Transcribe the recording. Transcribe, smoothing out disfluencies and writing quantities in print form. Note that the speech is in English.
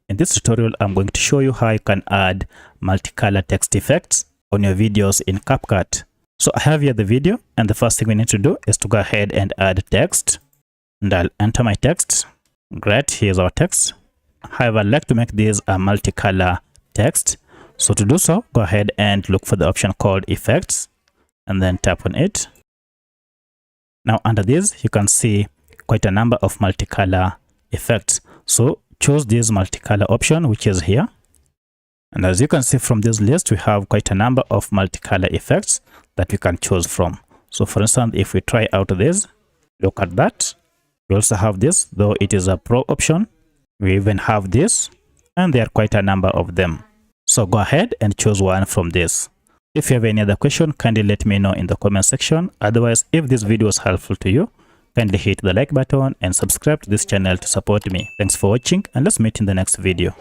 In this tutorial, I'm going to show you how you can add multicolor text effects on your videos in CapCut. So I have here the video, and the first thing we need to do is to go ahead and add text. And I'll enter my text. Great, here's our text. However, I'd like to make this a multicolor text. So to do so, go ahead and look for the option called Effects and then tap on it. Now under this, you can see quite a number of multicolor effects. So choose this multicolor option, which is here. And as you can see from this list, we have quite a number of multicolor effects that we can choose from. So for instance, if we try out this, look at that. We also have this, though it is a pro option. We even have this, and there are quite a number of them. So go ahead and choose one from this. If you have any other question, kindly let me know in the comment section. Otherwise, if this video was helpful to you, kindly hit the like button and subscribe to this channel to support me. Thanks for watching, and let's meet in the next video.